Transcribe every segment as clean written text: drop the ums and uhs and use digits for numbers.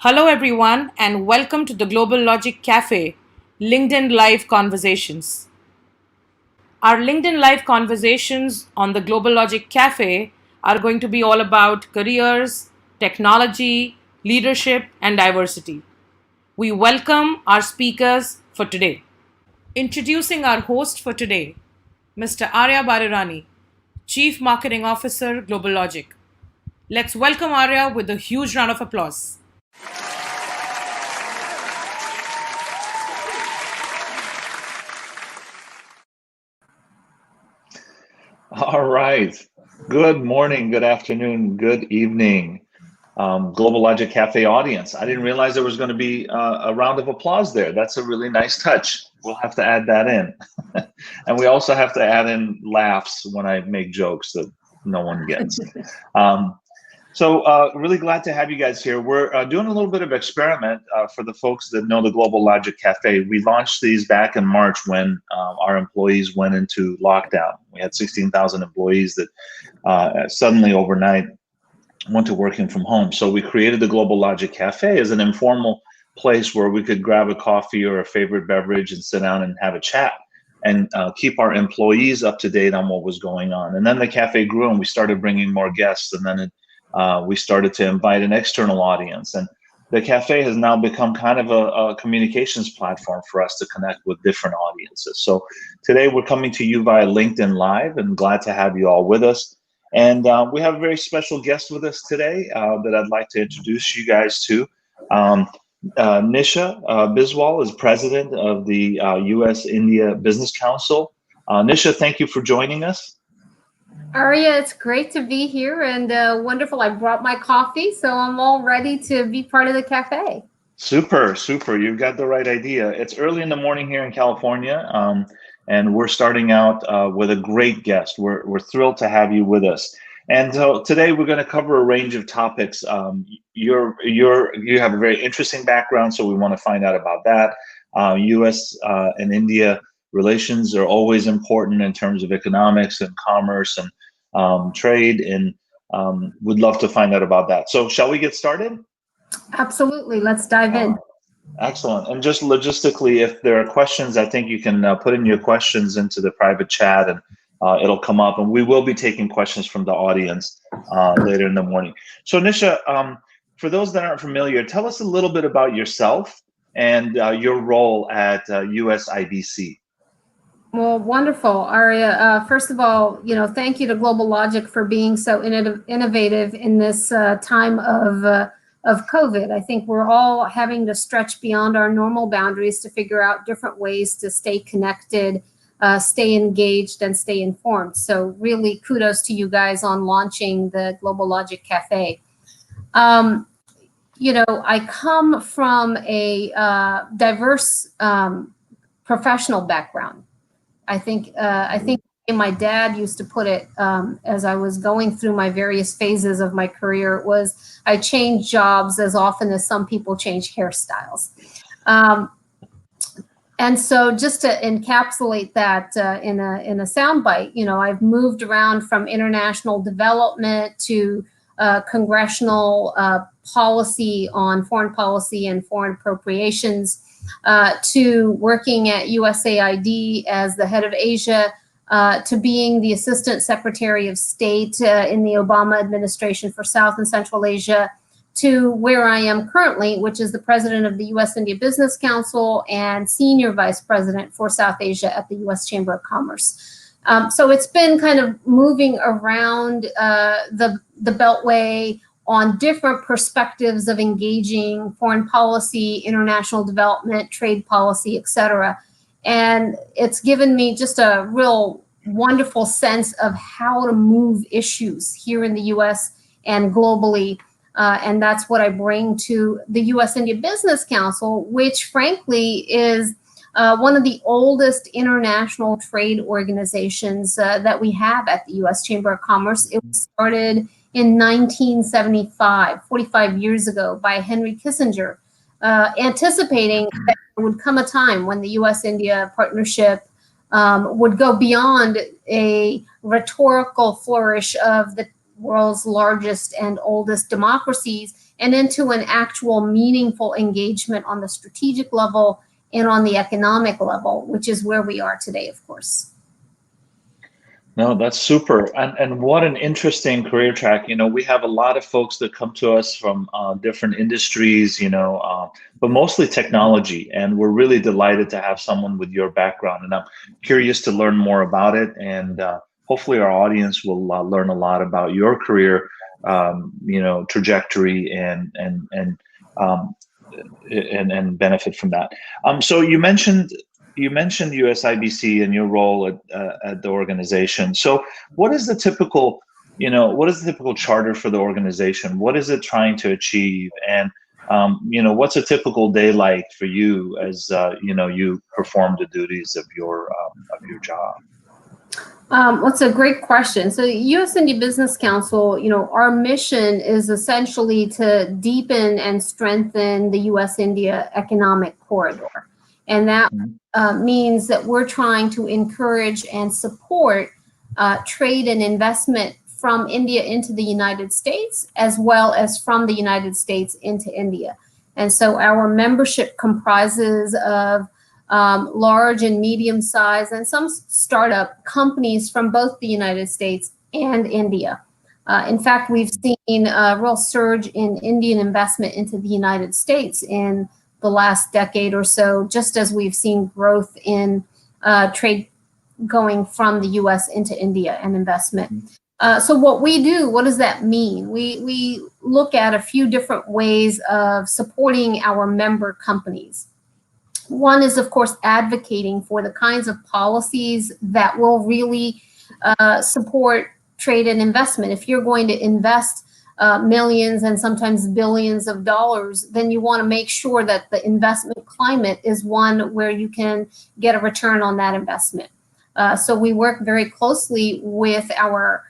Hello, everyone, and welcome to the GlobalLogic Cafe LinkedIn Live Conversations. Our LinkedIn Live conversations on the GlobalLogic Cafe are going to be all about careers, technology, leadership, and diversity. We welcome our speakers for today. Introducing our host for today, Mr. Arya Barirani, Chief Marketing Officer, GlobalLogic. Let's welcome Arya with a huge round of applause. All right. Good morning, good afternoon, good evening, GlobalLogic Cafe audience. I didn't realize there was going to be a round of applause there. That's a really nice touch. We'll have to add that in. And we also have to add in laughs when I make jokes that no one gets. Really glad to have you guys here. We're doing a little bit of experiment for the folks that know the GlobalLogic Cafe. We launched these back in March when our employees went into lockdown. We had 16,000 employees that suddenly overnight went to working from home. So we created the GlobalLogic Cafe as an informal place where we could grab a coffee or a favorite beverage and sit down and have a chat and keep our employees up to date on what was going on. And then the cafe grew and we started bringing more guests, and then we started to invite an external audience. And the cafe has now become kind of a communications platform for us to connect with different audiences. So today we're coming to you via LinkedIn Live, and glad to have you all with us. And we have a very special guest with us today that I'd like to introduce you guys to. Nisha Biswal is president of the U.S.-India Business Council. Nisha, thank you for joining us. Arya, it's great to be here and wonderful. I brought my coffee, so I'm all ready to be part of the cafe. Super, super. You've got the right idea. It's early in the morning here in California, and we're starting out with a great guest. We're thrilled to have you with us. And so today we're going to cover a range of topics. You have a very interesting background, so we want to find out about that. U.S. and India relations are always important in terms of economics and commerce and trade, and would love to find out about that. So shall we get started? Absolutely. Let's dive in. Excellent. And just logistically, if there are questions, I think you can put in your questions into the private chat, and it'll come up. And we will be taking questions from the audience later in the morning. So Nisha, for those that aren't familiar, tell us a little bit about yourself and your role at USIBC. Well, wonderful, Arya. First of all, thank you to GlobalLogic for being so innovative in this time of COVID. I think we're all having to stretch beyond our normal boundaries to figure out different ways to stay connected, stay engaged, and stay informed. So really kudos to you guys on launching the GlobalLogic Cafe. I come from a diverse professional background. I think my dad used to put it as I was going through my various phases of my career was I changed jobs as often as some people change hairstyles. And so just to encapsulate that in a soundbite, I've moved around from international development to congressional policy on foreign policy and foreign appropriations, to working at USAID as the head of Asia, to being the Assistant Secretary of State in the Obama administration for South and Central Asia, to where I am currently, which is the president of the U.S.-India Business Council and senior vice president for South Asia at the U.S. Chamber of Commerce. So it's been kind of moving around the Beltway on different perspectives of engaging foreign policy, international development, trade policy, et cetera. And it's given me just a real wonderful sense of how to move issues here in the U.S. and globally. And that's what I bring to the U.S.-India Business Council, which frankly is one of the oldest international trade organizations that we have at the U.S. Chamber of Commerce. It was started in 1975, 45 years ago, by Henry Kissinger, anticipating that there would come a time when the U.S.-India partnership would go beyond a rhetorical flourish of the world's largest and oldest democracies and into an actual meaningful engagement on the strategic level and on the economic level, which is where we are today, of course. No, that's super. And what an interesting career track. We have a lot of folks that come to us from different industries, but mostly technology. And we're really delighted to have someone with your background. And I'm curious to learn more about it. And hopefully our audience will learn a lot about your career, trajectory um, and benefit from that. So you mentioned USIBC and your role at the organization. So what is the typical charter for the organization? What is it trying to achieve? And what's a typical day like for you as you perform the duties of your job? That's a great question. So U.S. India Business Council, our mission is essentially to deepen and strengthen the U.S. India economic corridor. And that means that we're trying to encourage and support trade and investment from India into the United States, as well as from the United States into India. And so our membership comprises of large and medium-sized and some startup companies from both the United States and India. In fact, we've seen a real surge in Indian investment into the United States in the last decade or so, just as we've seen growth in trade going from the U.S. into India and investment. So what we do, what does that mean? We look at a few different ways of supporting our member companies. One is, of course, advocating for the kinds of policies that will really support trade and investment. If you're going to invest millions and sometimes billions of dollars, then you want to make sure that the investment climate is one where you can get a return on that investment. So we work very closely with our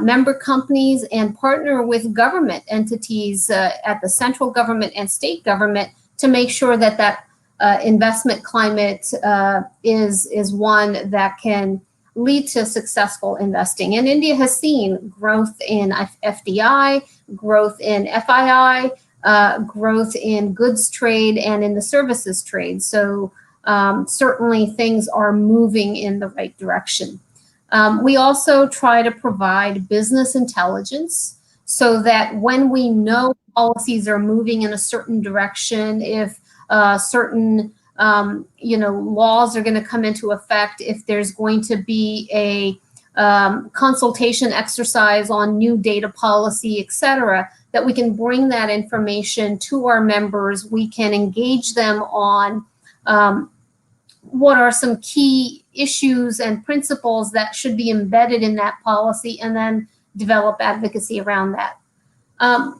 member companies and partner with government entities at the central government and state government to make sure that that investment climate is one that can lead to successful investing. And India has seen growth in FDI, growth in FII, growth in goods trade and in the services trade. So certainly things are moving in the right direction. We also try to provide business intelligence so that when we know policies are moving in a certain direction, if certain laws are going to come into effect, if there's going to be a consultation exercise on new data policy, etc., that we can bring that information to our members. We can engage them on what are some key issues and principles that should be embedded in that policy, and then develop advocacy around that.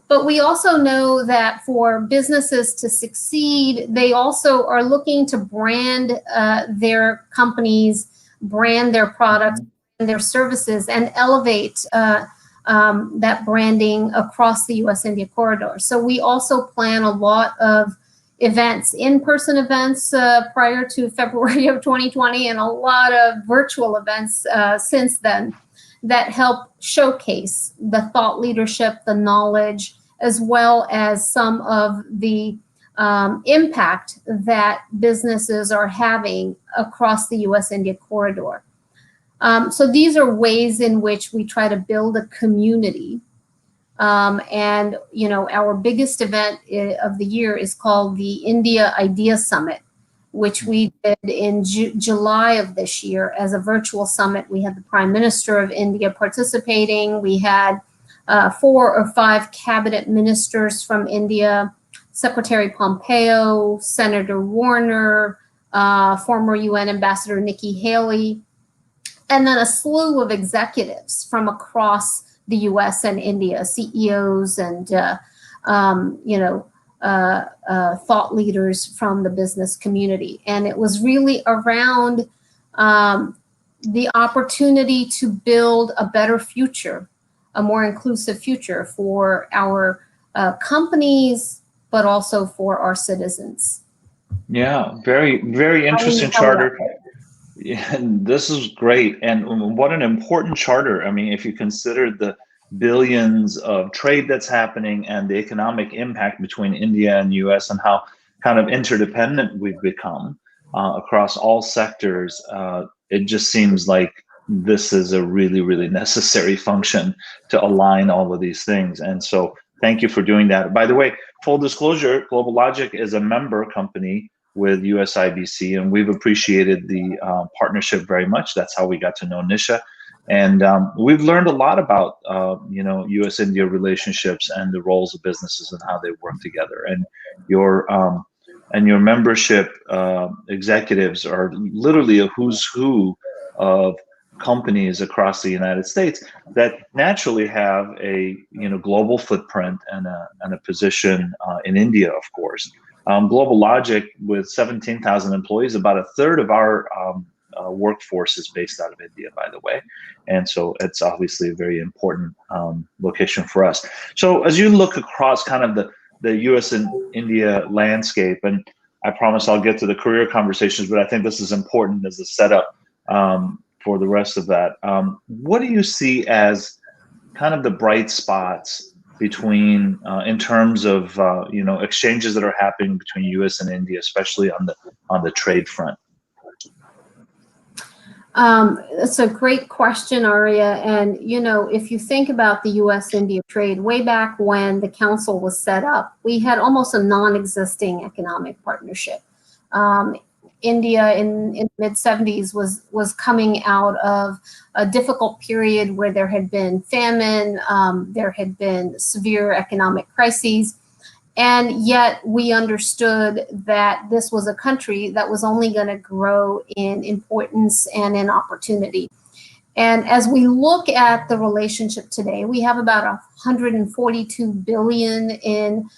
But we also know that for businesses to succeed, they also are looking to brand their companies, brand their products, and their services, and elevate that branding across the U.S.-India corridor. So we also plan a lot of events, in-person events prior to February of 2020, and a lot of virtual events since then, that help showcase the thought leadership, the knowledge, as well as some of the impact that businesses are having across the U.S.-India corridor. So these are ways in which we try to build a community. And our biggest event of the year is called the India Idea Summit, which we did in July of this year as a virtual summit. We had the Prime Minister of India participating. We had 4 or 5 cabinet ministers from India, Secretary Pompeo, Senator Warner, former UN Ambassador Nikki Haley, and then a slew of executives from across the US and India, CEOs and thought leaders from the business community. And it was really around the opportunity to build a better future, a more inclusive future for our companies, but also for our citizens. Yeah, very, very interesting charter. Yeah, this is great. And what an important charter. I mean, if you consider the billions of trade that's happening and the economic impact between India and US and how kind of interdependent we've become across all sectors, it just seems like this is a really, really necessary function to align all of these things. And so thank you for doing that. By the way, full disclosure, GlobalLogic is a member company with USIBC, and we've appreciated the partnership very much. That's how we got to know Nisha. And we've learned a lot about U.S.-India relationships and the roles of businesses and how they work together. And your membership executives are literally a who's who of companies across the United States that naturally have a global footprint and a position in India, of course. GlobalLogic, with 17,000 employees, about a third of our workforce is based out of India, by the way. And so it's obviously a very important location for us. So as you look across kind of the US and India landscape, and I promise I'll get to the career conversations, but I think this is important as a setup for the rest of that. What do you see as kind of the bright spots between in terms of exchanges that are happening between US and India, especially on the trade front? That's a great question, Arya. And, if you think about the U.S.-India trade, way back when the council was set up, we had almost a non-existing economic partnership. India in the mid-70s was coming out of a difficult period where there had been famine, there had been severe economic crises. And yet we understood that this was a country that was only going to grow in importance and in opportunity. And as we look at the relationship today, we have about 142 billion in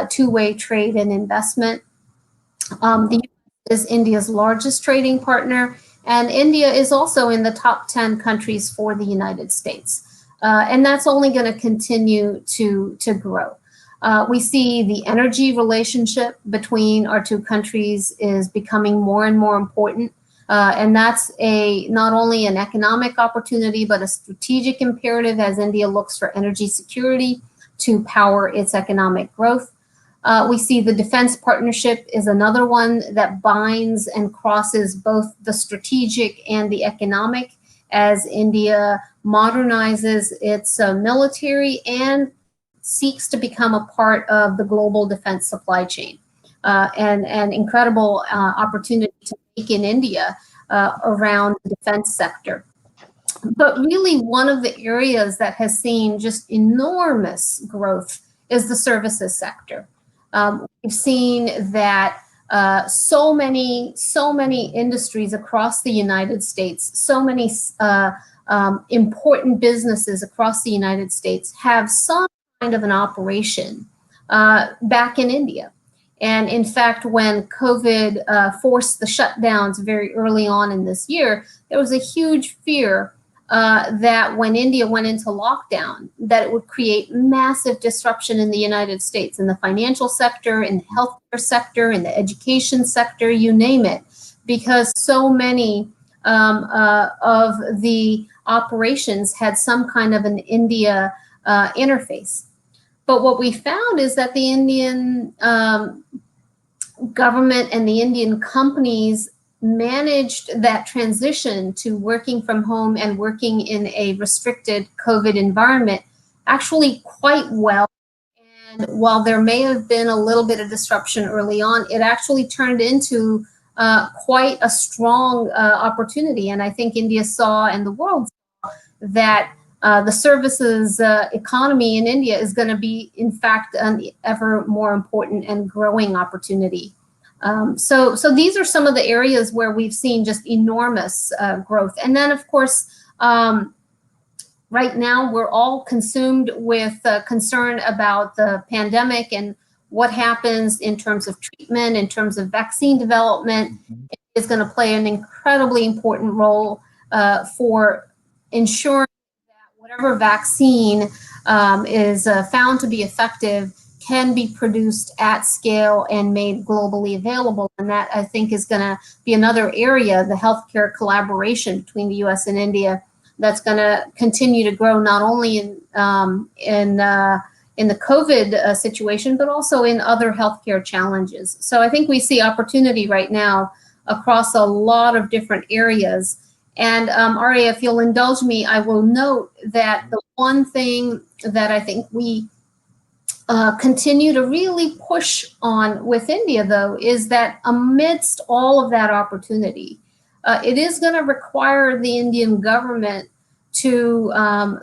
two-way trade and investment. The U.S. is India's largest trading partner, and India is also in the top 10 countries for the United States. And that's only going to continue to grow. We see the energy relationship between our two countries is becoming more and more important. And that's not only an economic opportunity, but a strategic imperative as India looks for energy security to power its economic growth. We see the defense partnership is another one that binds and crosses both the strategic and the economic as India modernizes its military and seeks to become a part of the global defense supply chain, and an incredible opportunity to make in India around the defense sector. But really, one of the areas that has seen just enormous growth is the services sector. We've seen that so many industries across the United States, so many important businesses across the United States have some kind of an operation back in India. And in fact, when COVID forced the shutdowns very early on in this year, there was a huge fear that when India went into lockdown, that it would create massive disruption in the United States, in the financial sector, in the healthcare sector, in the education sector, you name it, because so many of the operations had some kind of an India interface. But what we found is that the Indian government and the Indian companies managed that transition to working from home and working in a restricted COVID environment actually quite well. And while there may have been a little bit of disruption early on, it actually turned into quite a strong opportunity. And I think India saw, and the world saw, that the services economy in India is going to be, in fact, an ever more important and growing opportunity. So these are some of the areas where we've seen just enormous growth. And then, of course, right now we're all consumed with concern about the pandemic and what happens in terms of treatment, in terms of vaccine development. It is going to play an incredibly important role for ensuring whatever vaccine is found to be effective can be produced at scale and made globally available. And that, I think, is going to be another area, the healthcare collaboration between the US and India, that's going to continue to grow not only in the COVID situation, but also in other healthcare challenges. So I think we see opportunity right now across a lot of different areas. And Ari, if you'll indulge me, I will note that the one thing that I think we continue to really push on with India, though, is that amidst all of that opportunity, it is going to require the Indian government to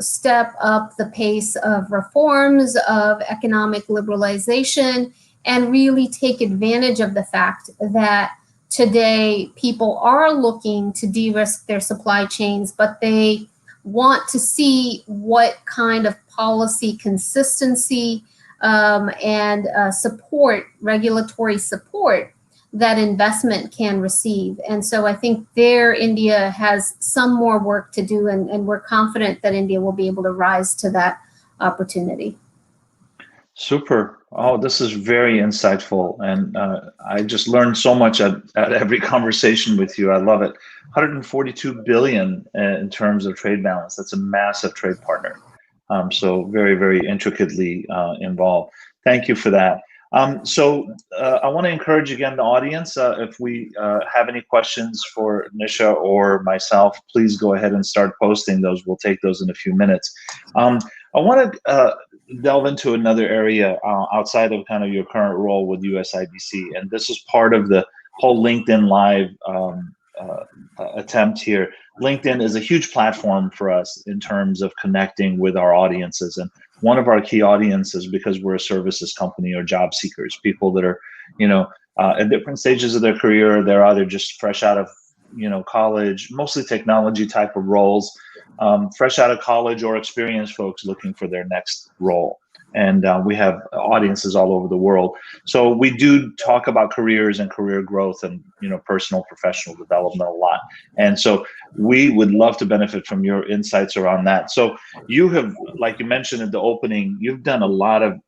step up the pace of reforms, of economic liberalization, and really take advantage of the fact that today people are looking to de-risk their supply chains, but they want to see what kind of policy consistency and support, regulatory support, that investment can receive. And so I think there India has some more work to do, and we're confident that India will be able to rise to that opportunity. Super. Oh, this is very insightful. And I just learned so much at every conversation with you. I love it. 142 billion in terms of trade balance. That's a massive trade partner. So very, very intricately involved. Thank you for that. So I want to encourage again the audience, if we have any questions for Nisha or myself, please go ahead and start posting those. We'll take those in a few minutes. I want to delve into another area outside of kind of your current role with USIBC, and this is part of the whole LinkedIn Live attempt here. LinkedIn is a huge platform for us in terms of connecting with our audiences, and one of our key audiences, because we're a services company, or job seekers, people that are, at different stages of their career. They're either just fresh out of, college, mostly technology type of roles, fresh out of college, or experienced folks looking for their next role. And we have audiences all over the world. So we do talk about careers and career growth and, personal, professional development a lot. And so we would love to benefit from your insights around that. So you have, like you mentioned at the opening, you've done a lot of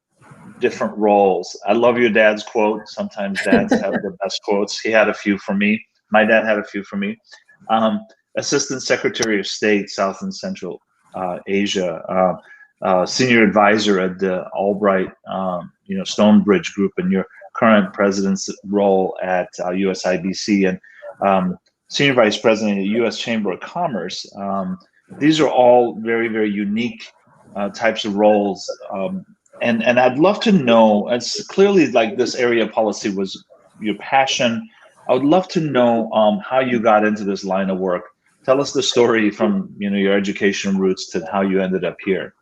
different roles. I love your dad's quote. Sometimes dads have the best quotes. He had a few for me. My dad had a few for me. Assistant Secretary of State, South and Central Asia, senior advisor at the Albright, Stonebridge Group, and your current president's role at USIBC, and senior vice president of the U.S. Chamber of Commerce. These are all very, very unique types of roles. And I'd love to know, it's clearly like this area of policy was your passion. I would love to know how you got into this line of work. Tell us the story from your education roots to how you ended up here.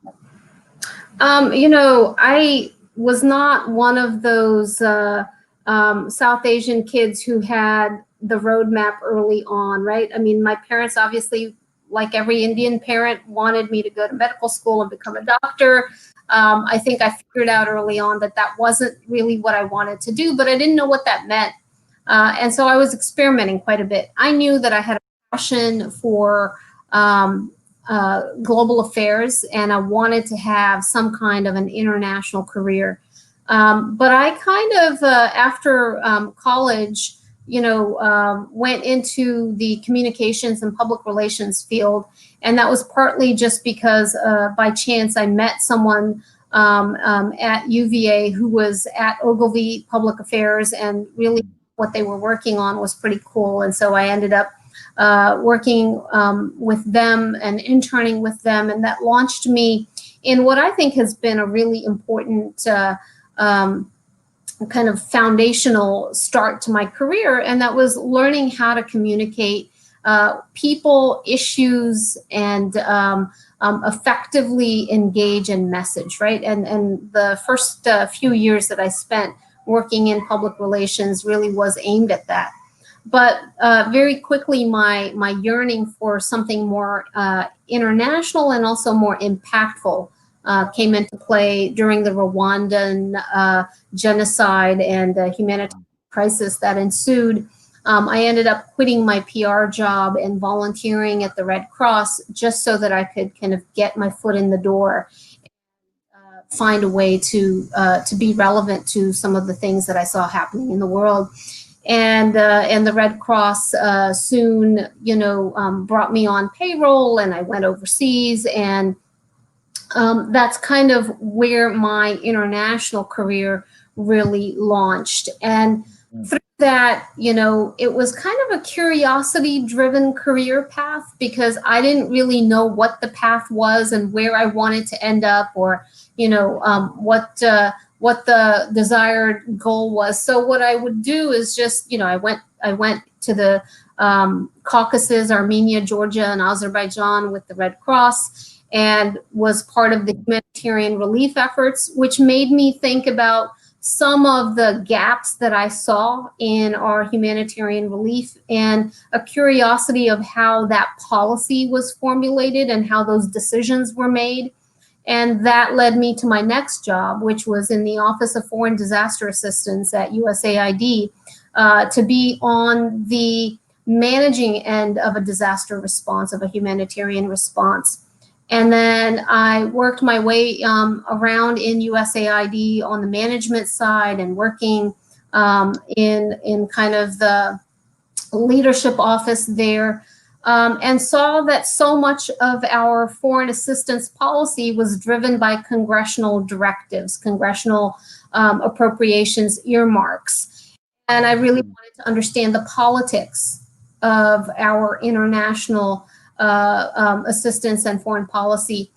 I was not one of those South Asian kids who had the roadmap early on, right? I mean, my parents obviously, like every Indian parent, wanted me to go to medical school and become a doctor. I think I figured out early on that wasn't really what I wanted to do, but I didn't know what that meant. And so I was experimenting quite a bit. I knew that I had a passion for global affairs, and I wanted to have some kind of an international career. But I kind of, after college, went into the communications and public relations field. And that was partly just because by chance I met someone at UVA who was at Ogilvy Public Affairs, and really what they were working on was pretty cool. And so I ended up working with them and interning with them, and that launched me in what I think has been a really important kind of foundational start to my career, and that was learning how to communicate people, issues, and effectively engage and message, right? And the first few years that I spent working in public relations really was aimed at that. But very quickly, my yearning for something more international and also more impactful came into play during the Rwandan genocide and humanitarian crisis that ensued. I ended up quitting my PR job and volunteering at the Red Cross just so that I could kind of get my foot in the door, find a way to be relevant to some of the things that I saw happening in the world. and the Red Cross soon, brought me on payroll, and I went overseas, and that's kind of where my international career really launched. And through that, it was kind of a curiosity-driven career path, because I didn't really know what the path was and where I wanted to end up, or what the desired goal was. So what I would do is just, I went to the Caucasus, Armenia, Georgia, and Azerbaijan with the Red Cross, and was part of the humanitarian relief efforts, which made me think about some of the gaps that I saw in our humanitarian relief, and a curiosity of how that policy was formulated and how those decisions were made. And that led me to my next job, which was in the Office of Foreign Disaster Assistance at USAID, to be on the managing end of a disaster response, of a humanitarian response. And then I worked my way around in USAID on the management side, and working in kind of the leadership office there, and saw that so much of our foreign assistance policy was driven by congressional directives, congressional appropriations, earmarks. And I really wanted to understand the politics of our international assistance and foreign policy,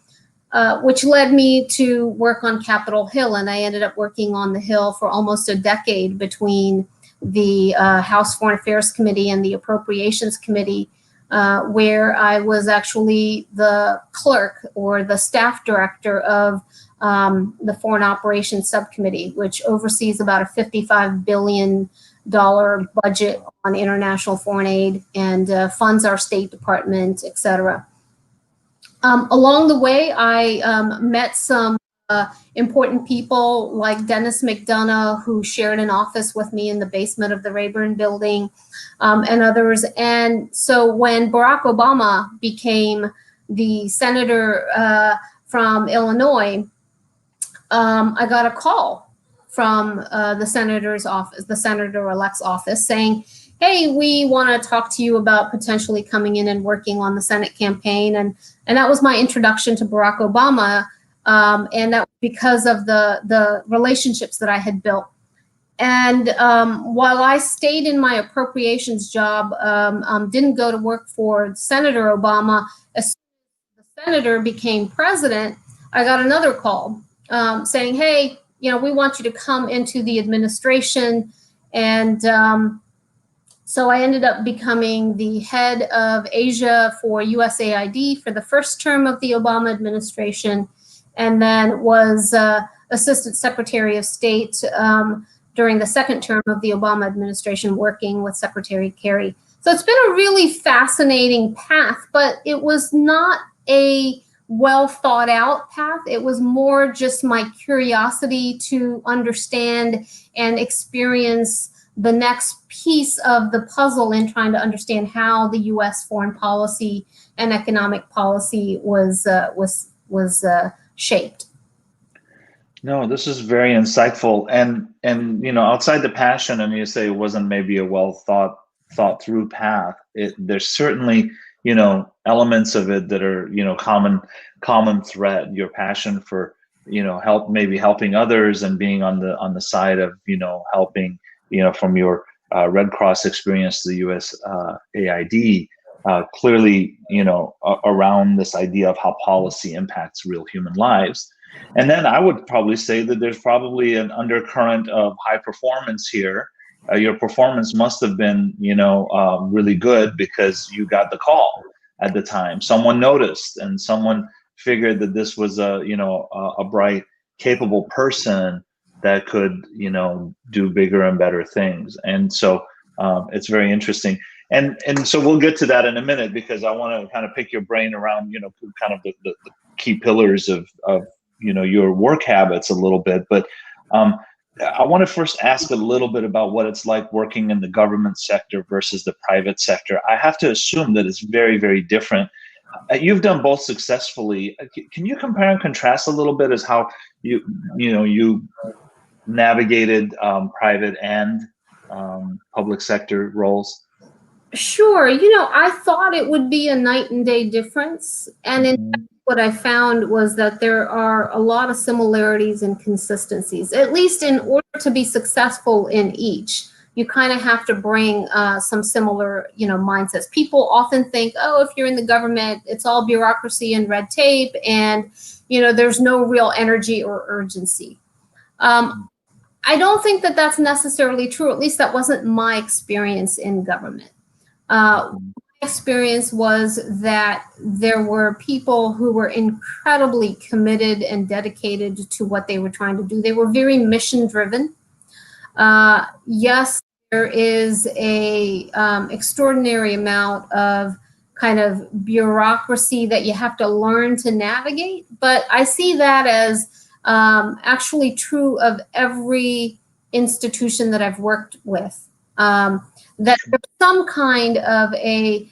which led me to work on Capitol Hill. And I ended up working on the Hill for almost a decade, between the House Foreign Affairs Committee and the Appropriations Committee, where I was actually the clerk, or the staff director, of the Foreign Operations Subcommittee, which oversees about a $55 billion budget on international foreign aid, and funds our State Department, etc. Along the way, I met some important people like Dennis McDonough, who shared an office with me in the basement of the Rayburn building, and others. And so when Barack Obama became the senator from Illinois, I got a call from the senator's office, the senator-elect's office, saying, hey, we want to talk to you about potentially coming in and working on the Senate campaign. And that was my introduction to Barack Obama, and that was because of the relationships that I had built. And while I stayed in my appropriations job, didn't go to work for Senator Obama, as soon as the senator became president, I got another call saying, hey, we want you to come into the administration. And so I ended up becoming the head of Asia for USAID for the first term of the Obama administration, and then was Assistant Secretary of State during the second term of the Obama administration, working with Secretary Kerry. So it's been a really fascinating path, but it was not a well thought out path. It was more just my curiosity to understand and experience the next piece of the puzzle in trying to understand how the U.S. foreign policy and economic policy was shaped. No, this is very insightful, and outside the passion, and you say it wasn't maybe a well thought through path. There's certainly elements of it that are common thread. Your passion for helping others, and being on the side of helping from your Red Cross experience to the USAID, clearly around this idea of how policy impacts real human lives. And then I would probably say that there's probably an undercurrent of high performance here. Your performance must have been, really good, because you got the call at the time. Someone noticed, and someone figured that this was a bright, capable person that could, do bigger and better things. And so it's very interesting. And so we'll get to that in a minute, because I want to kind of pick your brain around, kind of the key pillars of your work habits a little bit. But I want to first ask a little bit about what it's like working in the government sector versus the private sector. I have to assume that it's very, very different. You've done both successfully. Can you compare and contrast a little bit as how you navigated private and public sector roles? Sure. I thought it would be a night and day difference. And in fact, Mhm. what I found was that there are a lot of similarities and consistencies, at least in order to be successful in each. You kind of have to bring some similar, mindsets. People often think, oh, if you're in the government, it's all bureaucracy and red tape, and, there's no real energy or urgency. I don't think that that's necessarily true. At least that wasn't my experience in government. Mhm. My experience was that there were people who were incredibly committed and dedicated to what they were trying to do. They were very mission driven. Yes, there is a extraordinary amount of kind of bureaucracy that you have to learn to navigate, but I see that as actually true of every institution that I've worked with. That there's some kind of a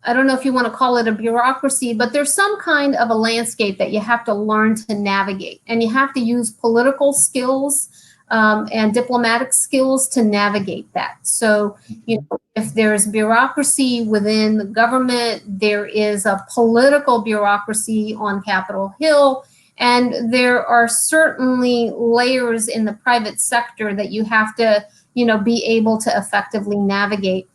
I don't know if you want to call it a bureaucracy, but there's some kind of a landscape that you have to learn to navigate, and you have to use political skills and diplomatic skills to navigate that. So, if there's bureaucracy within the government, there is a political bureaucracy on Capitol Hill, and there are certainly layers in the private sector that you have to, be able to effectively navigate.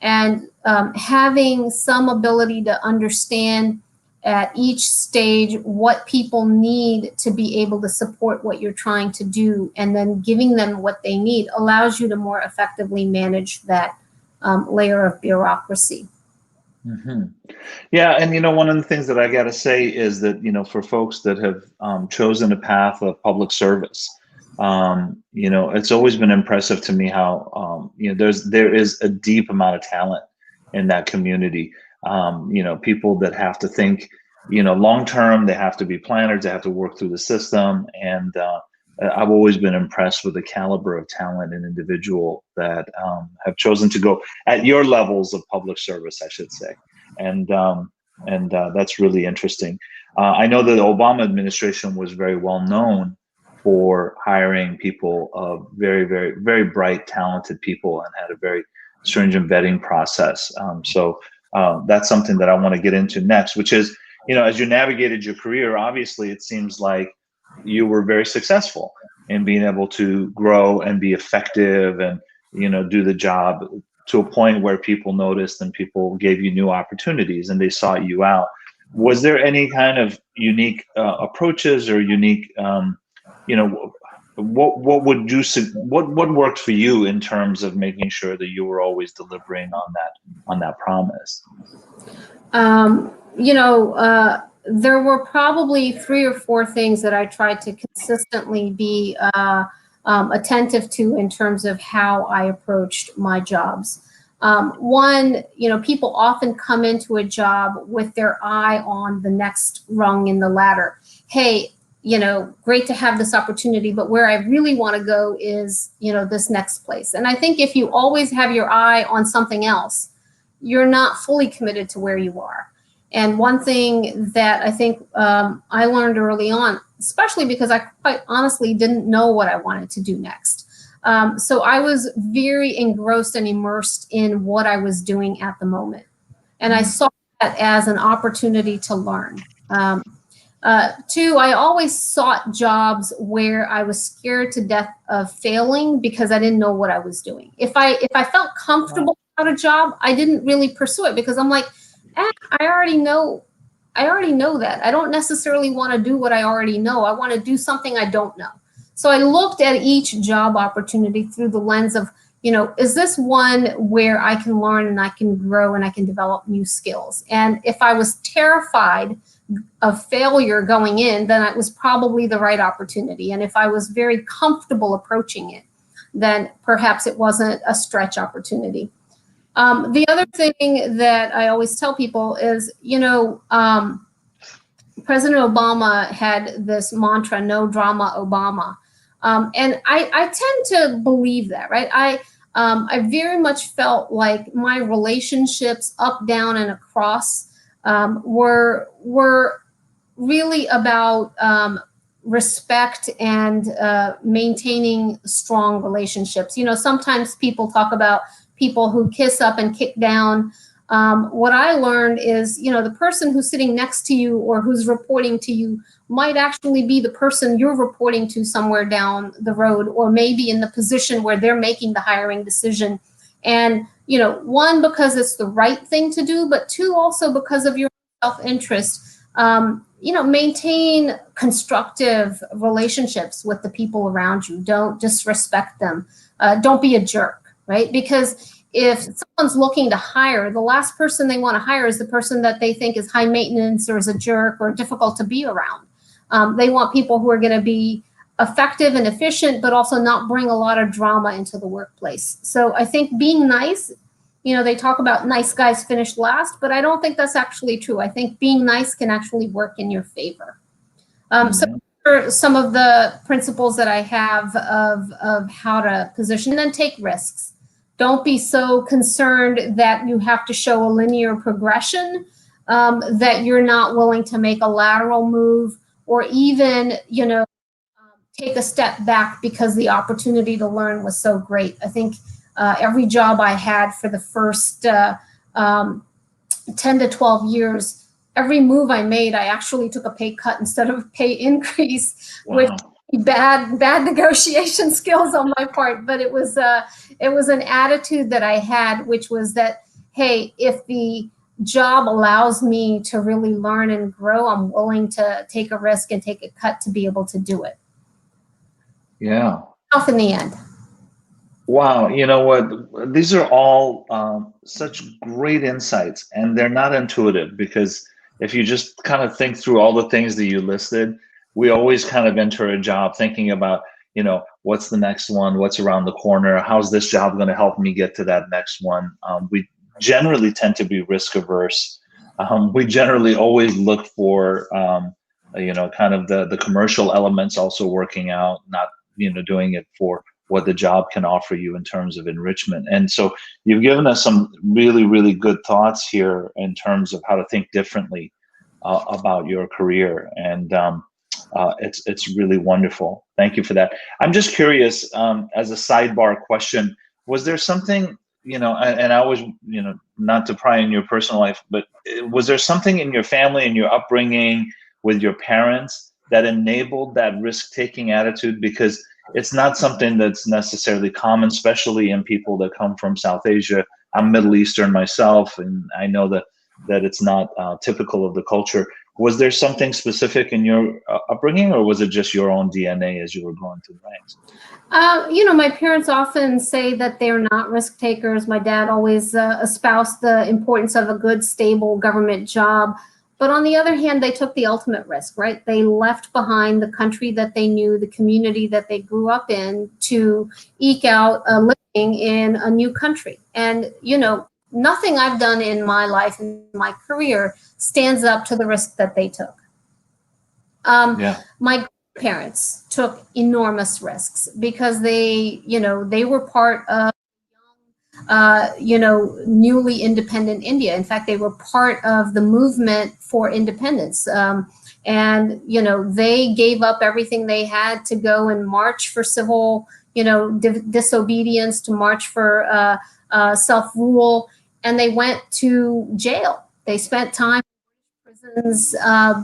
And having some ability to understand at each stage what people need to be able to support what you're trying to do, and then giving them what they need, allows you to more effectively manage that layer of bureaucracy. Hmm. Yeah, and one of the things that I got to say is that for folks that have chosen a path of public service, it's always been impressive to me how there is a deep amount of talent in that community. People that have to think long term, they have to be planners, they have to work through the system, and I've always been impressed with the caliber of talent and individual that have chosen to go at your levels of public service, I should say, and that's really interesting. I know that the Obama administration was very well known for hiring people of very, very, very bright, talented people, and had a very stringent vetting process. So that's something that I want to get into next, which is, as you navigated your career, obviously it seems like you were very successful in being able to grow and be effective and do the job to a point where people noticed and people gave you new opportunities and they sought you out. Was there any kind of unique approaches or unique what would you what worked for you in terms of making sure that you were always delivering on that promise? Um, you know, there were probably 3 or 4 things that I tried to consistently be attentive to in terms of how I approached my jobs. One, people often come into a job with their eye on the next rung in the ladder. Hey, great to have this opportunity, but where I really want to go is, this next place. And I think if you always have your eye on something else, you're not fully committed to where you are. And one thing that I think I learned early on, especially because I quite honestly didn't know what I wanted to do next. So I was very engrossed and immersed in what I was doing at the moment. And I saw that as an opportunity to learn. 2, I always sought jobs where I was scared to death of failing because I didn't know what I was doing. If I felt comfortable about a job, I didn't really pursue it because I'm like, I already know that. I don't necessarily want to do what I already know. I want to do something I don't know. So I looked at each job opportunity through the lens of, is this one where I can learn and I can grow and I can develop new skills? And if I was terrified of failure going in, then it was probably the right opportunity. And if I was very comfortable approaching it, then perhaps it wasn't a stretch opportunity. The other thing that I always tell people is, President Obama had this mantra, no drama, Obama. And I tend to believe that, right? I very much felt like my relationships up, down, and across were really about respect and maintaining strong relationships. You know, sometimes people talk about people who kiss up and kick down. What I learned is, you know, the person who's sitting next to you or who's reporting to you might actually be the person you're reporting to somewhere down the road, or maybe in the position where they're making the hiring decision. And, you know, one, because it's the right thing to do, but two, also because of your self-interest. You know, maintain constructive relationships with the people around you. Don't disrespect them. Don't be a jerk, right? Because if someone's looking to hire, the last person they want to hire is the person that they think is high maintenance or is a jerk or difficult to be around. They want people who are going to be effective and efficient, but also not bring a lot of drama into the workplace. So I think being nice, you know, they talk about nice guys finish last, but I don't think that's actually true. I think being nice can actually work in your favor. So are some of the principles that I have of how to position, and then take risks. Don't be so concerned that you have to show a linear progression, that you're not willing to make a lateral move, or even, you know, take a step back because the opportunity to learn was so great. I think every job I had for the first 10 to 12 years, every move I made, I actually took a pay cut instead of a pay increase, Wow. which bad negotiation skills on my part. But it was an attitude that I had, which was that, hey, if the job allows me to really learn and grow, I'm willing to take a risk and take a cut to be able to do it. Yeah. Off in the end. Wow, you know what? These are all such great insights, and they're not intuitive, because if you just kind of think through all the things that you listed, we always kind of enter a job thinking about, you know, what's the next one, what's around the corner, how's this job going to help me get to that next one. We generally tend to be risk averse. We generally always look for, you know, kind of the commercial elements also working out, not, you know, doing it for what the job can offer you in terms of enrichment. And so you've given us some really, really good thoughts here in terms of how to think differently about your career. And it's really wonderful. Thank you for that. I'm just curious, as a sidebar question, was there something, you know, and I was, you know, not to pry in your personal life, but was there something in your family and your upbringing with your parents that enabled that risk-taking attitude? Because it's not something that's necessarily common, especially in people that come from South Asia. I'm Middle Eastern myself, and I know that it's not typical of the culture. Was there something specific in your upbringing, or was it just your own DNA as you were going through the ranks? You know, my parents often say that they're not risk takers. My dad always espoused the importance of a good, stable government job. But on the other hand, they took the ultimate risk, right? They left behind the country that they knew, the community that they grew up in, to eke out a living in a new country. And, you know, nothing I've done in my life, in my career, stands up to the risk that they took. My parents took enormous risks because they, you know, they were part of you know, newly independent India. In fact, they were part of the movement for independence. And, you know, they gave up everything they had to go and march for civil, you know, disobedience, to march for self-rule. And they went to jail. They spent time in prisons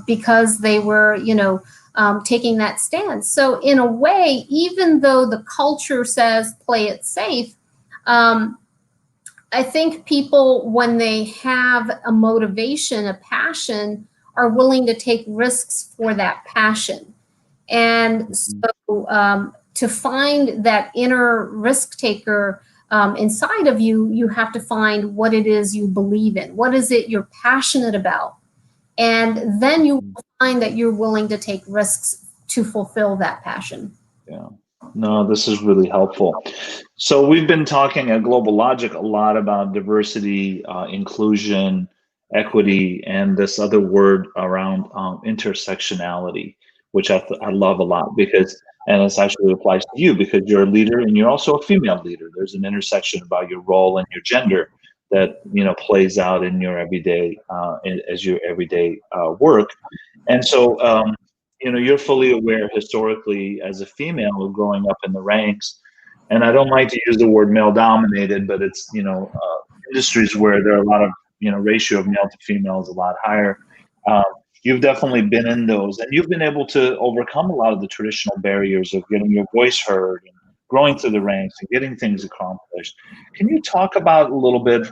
because they were, you know, taking that stance. So in a way, even though the culture says play it safe, I think people, when they have a motivation, a passion, are willing to take risks for that passion. And so to find that inner risk taker inside of you, you have to find what it is you believe in. What is it you're passionate about? And then you will find that you're willing to take risks to fulfill that passion. Yeah. No, this is really helpful. So we've been talking at GlobalLogic a lot about diversity, inclusion, equity, and this other word around intersectionality, which I love a lot, because, and this actually applies to you because you're a leader and you're also a female leader. There's an intersection about your role and your gender that, you know, plays out in your everyday, as your everyday work. And so, you're fully aware historically as a female growing up in the ranks, and I don't like to use the word male dominated, but it's, industries where there are a lot of, ratio of male to female is a lot higher. Um, you've definitely been in those, and you've been able to overcome a lot of the traditional barriers of getting your voice heard and growing through the ranks and getting things accomplished. Can you talk about a little bit,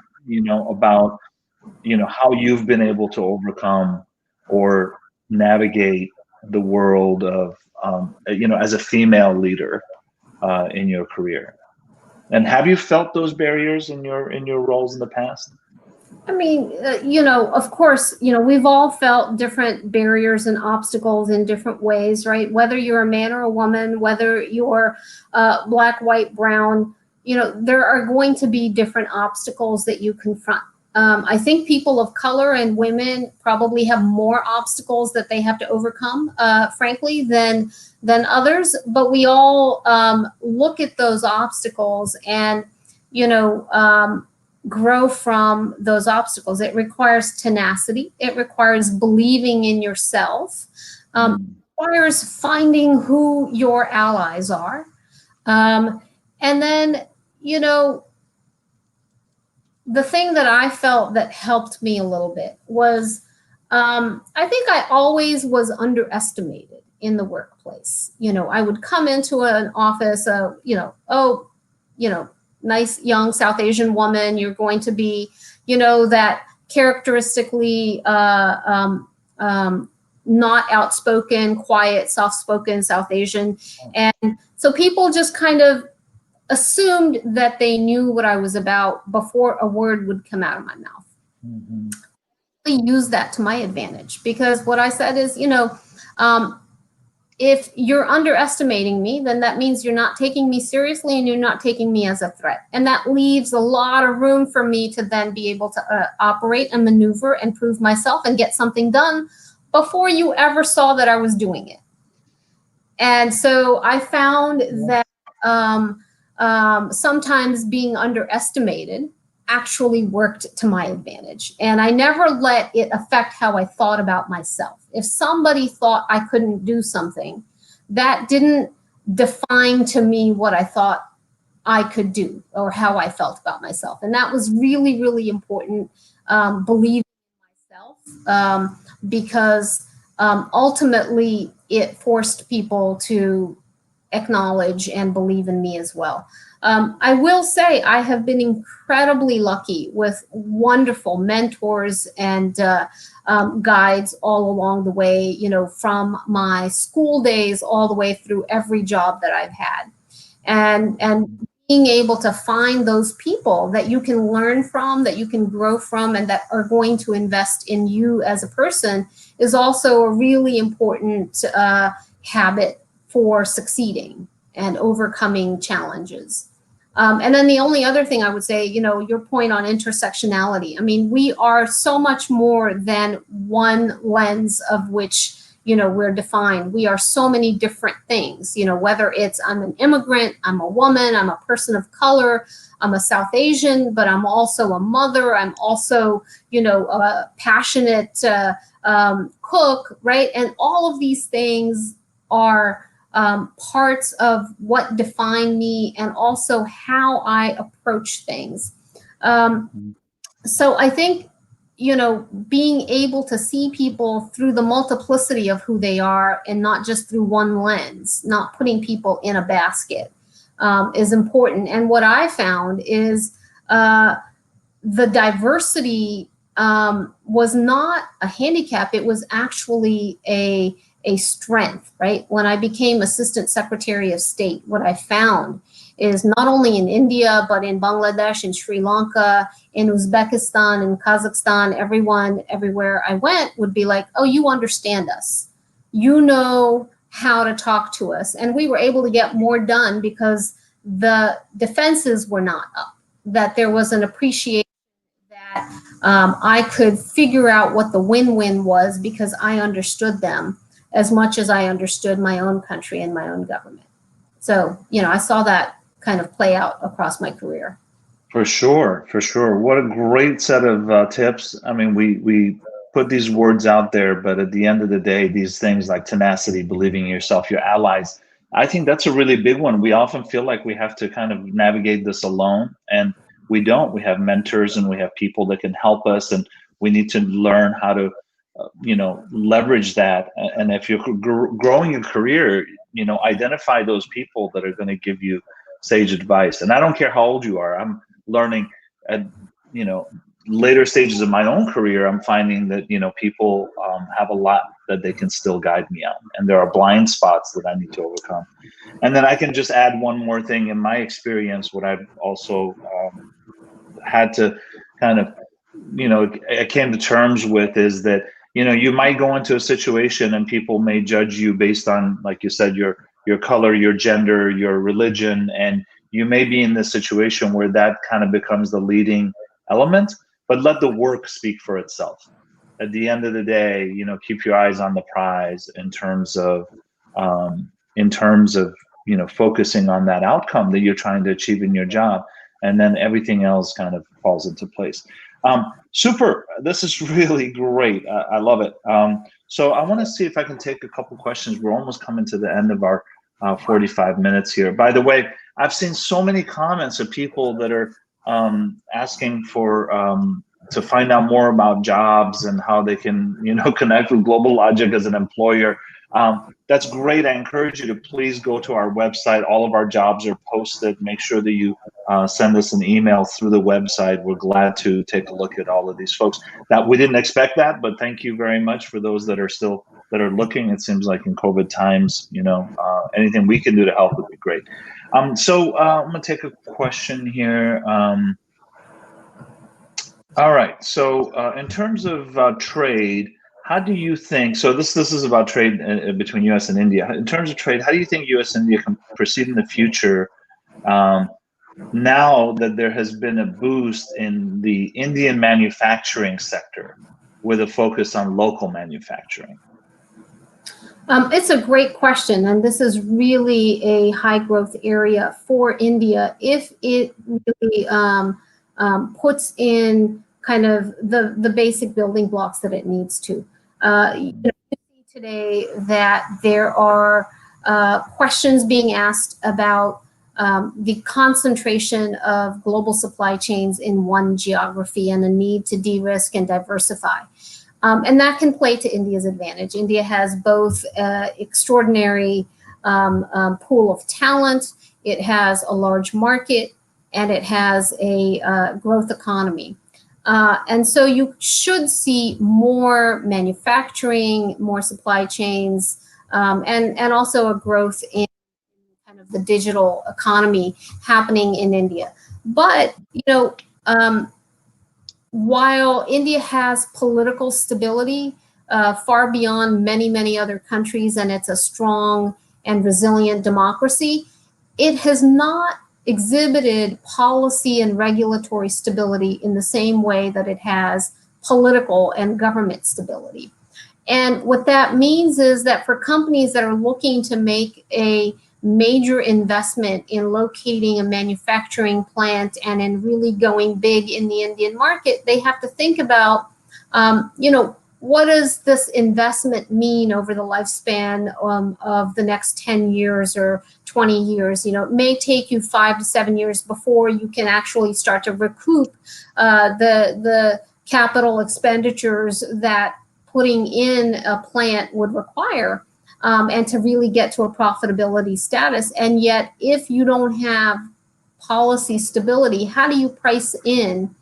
about, how you've been able to overcome or navigate the world of, as a female leader in your career? And have you felt those barriers in your roles in the past? I mean, of course, we've all felt different barriers and obstacles in different ways, right? Whether you're a man or a woman, whether you're black, white, brown, there are going to be different obstacles that you confront. I think people of color and women probably have more obstacles that they have to overcome, frankly, than others. But we all look at those obstacles and, grow from those obstacles. It requires tenacity. It requires believing in yourself. It requires finding who your allies are. And then, the thing that I felt that helped me a little bit was I think I always was underestimated in the workplace. I would come into an office, nice young South Asian woman, you're going to be, that characteristically not outspoken, quiet, soft-spoken South Asian. And so people just kind of assumed that they knew what I was about before a word would come out of my mouth. Mm-hmm. I use that to my advantage because what I said is, if you're underestimating me, then that means you're not taking me seriously and you're not taking me as a threat. And that leaves a lot of room for me to then be able to operate and maneuver and prove myself and get something done before you ever saw that I was doing it. And so I found that sometimes being underestimated actually worked to my advantage. And I never let it affect how I thought about myself. If somebody thought I couldn't do something, that didn't define to me what I thought I could do or how I felt about myself. And that was really, really important, believing in myself, because ultimately it forced people to acknowledge and believe in me as well. I will say I have been incredibly lucky with wonderful mentors and guides all along the way, from my school days all the way through every job that I've had. And being able to find those people that you can learn from, that you can grow from, and that are going to invest in you as a person is also a really important habit for succeeding and overcoming challenges. And then the only other thing I would say, your point on intersectionality. I mean, we are so much more than one lens of which, we're defined. We are so many different things, whether it's I'm an immigrant, I'm a woman, I'm a person of color, I'm a South Asian, but I'm also a mother. I'm also, a passionate cook, right? And all of these things are parts of what define me and also how I approach things. So I think, being able to see people through the multiplicity of who they are and not just through one lens, not putting people in a basket, is important. And what I found is the diversity was not a handicap. It was actually a strength, right? When I became Assistant Secretary of State, what I found is not only in India, but in Bangladesh, in Sri Lanka, in Uzbekistan, in Kazakhstan, everywhere I went would be like, oh, you understand us. You know how to talk to us. And we were able to get more done because the defenses were not up, that there was an appreciation that I could figure out what the win-win was because I understood them as much as I understood my own country and my own government. So, I saw that kind of play out across my career. For sure, for sure. What a great set of tips. I mean, we put these words out there, but at the end of the day, these things like tenacity, believing in yourself, your allies, I think that's a really big one. We often feel like we have to kind of navigate this alone, and we don't. We have mentors and we have people that can help us, and we need to learn how to, leverage that. And if you're growing your career, identify those people that are going to give you sage advice. And I don't care how old you are. I'm learning at, later stages of my own career. I'm finding that, people have a lot that they can still guide me on. And there are blind spots that I need to overcome. And then I can just add one more thing in my experience. What I've also had to kind of, I came to terms with is that, you might go into a situation and people may judge you based on, like you said, your color, your gender, your religion, and you may be in this situation where that kind of becomes the leading element, but let the work speak for itself. At the end of the day, keep your eyes on the prize in terms of focusing on that outcome that you're trying to achieve in your job, and then everything else kind of falls into place. Super. This is really great. I love it. So I want to see if I can take a couple questions. We're almost coming to the end of our 45 minutes here. By the way, I've seen so many comments of people that are asking for to find out more about jobs and how they can, connect with GlobalLogic as an employer. That's great. I encourage you to please go to our website. All of our jobs are posted. Make sure that you send us an email through the website. We're glad to take a look at all of these folks. That we didn't expect that, but thank you very much for those that are looking. It seems like in COVID times, anything we can do to help would be great. So I'm gonna take a question here. All right. So in terms of trade, how do you think? So this is about trade between U.S. and India. In terms of trade, how do you think U.S. and India can proceed in the future? Now that there has been a boost in the Indian manufacturing sector with a focus on local manufacturing? It's a great question, and this is really a high growth area for India if it really puts in kind of the basic building blocks that it needs to. You see today that there are questions being asked about the concentration of global supply chains in one geography and the need to de-risk and diversify. And that can play to India's advantage. India has both extraordinary pool of talent, it has a large market, and it has a growth economy. And so you should see more manufacturing, more supply chains, and also a growth in kind of the digital economy happening in India. But, while India has political stability far beyond many, many other countries, and it's a strong and resilient democracy, it has not exhibited policy and regulatory stability in the same way that it has political and government stability. And what that means is that for companies that are looking to make a major investment in locating a manufacturing plant and in really going big in the Indian market, they have to think about, what does this investment mean over the lifespan of the next 10 years or 20 years? It may take you 5 to 7 years before you can actually start to recoup the capital expenditures that putting in a plant would require. And to really get to a profitability status. And yet, if you don't have policy stability, how do you price in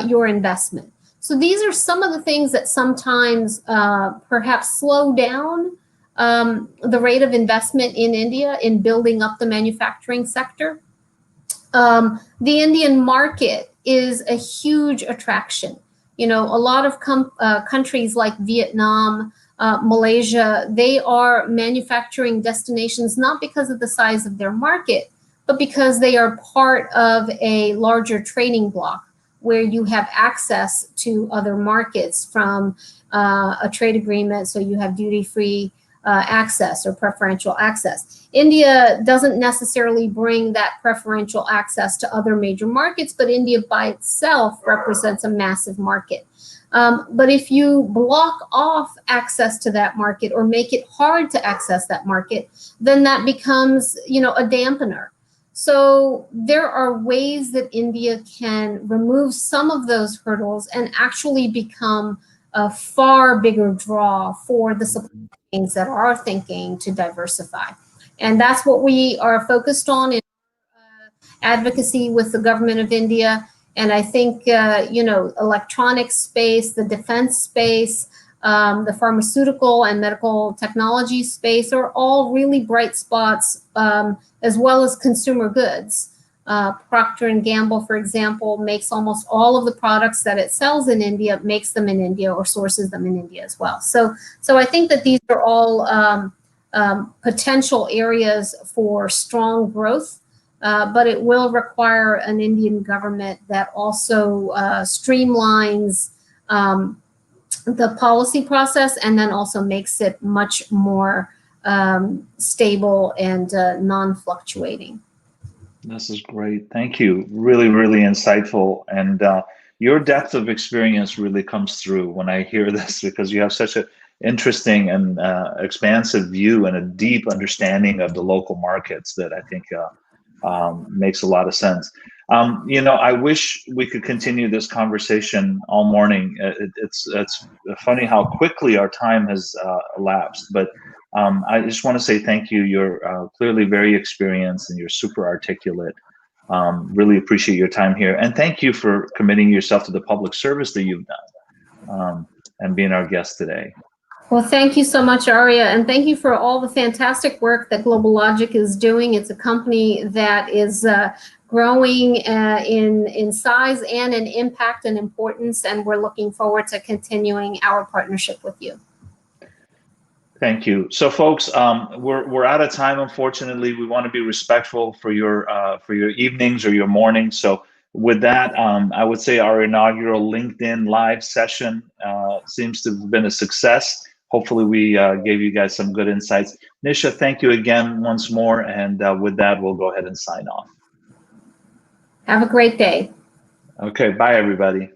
your investment? So these are some of the things that sometimes perhaps slow down the rate of investment in India in building up the manufacturing sector. The Indian market is a huge attraction. A lot of countries like Vietnam, Malaysia, they are manufacturing destinations not because of the size of their market, but because they are part of a larger trading bloc where you have access to other markets from a trade agreement. So you have duty-free access or preferential access. India doesn't necessarily bring that preferential access to other major markets, but India by itself represents a massive market. But if you block off access to that market or make it hard to access that market, then that becomes, a dampener. So there are ways that India can remove some of those hurdles and actually become a far bigger draw for the supply chains that are thinking to diversify. And that's what we are focused on in advocacy with the government of India. And I think, electronic space, the defense space, the pharmaceutical and medical technology space are all really bright spots, as well as consumer goods. Procter & Gamble, for example, makes almost all of the products that it sells in India, makes them in India or sources them in India as well. So I think that these are all potential areas for strong growth. But it will require an Indian government that also streamlines the policy process and then also makes it much more stable and non-fluctuating. This is great. Thank you. Really, really insightful. And your depth of experience really comes through when I hear this, because you have such an interesting and expansive view and a deep understanding of the local markets that I think makes a lot of sense. I wish we could continue this conversation all morning. It's funny how quickly our time has elapsed, but I just want to say thank you. You're clearly very experienced and you're super articulate. Really appreciate your time here. And thank you for committing yourself to the public service that you've done and being our guest today. Well, thank you so much, Arya, and thank you for all the fantastic work that GlobalLogic is doing. It's a company that is growing in size and in impact and importance, and we're looking forward to continuing our partnership with you. Thank you. So, folks, we're out of time. Unfortunately, we want to be respectful for your evenings or your mornings. So, with that, I would say our inaugural LinkedIn Live session seems to have been a success. Hopefully, we gave you guys some good insights. Nisha, thank you again once more. And with that, we'll go ahead and sign off. Have a great day. Okay. Bye, everybody.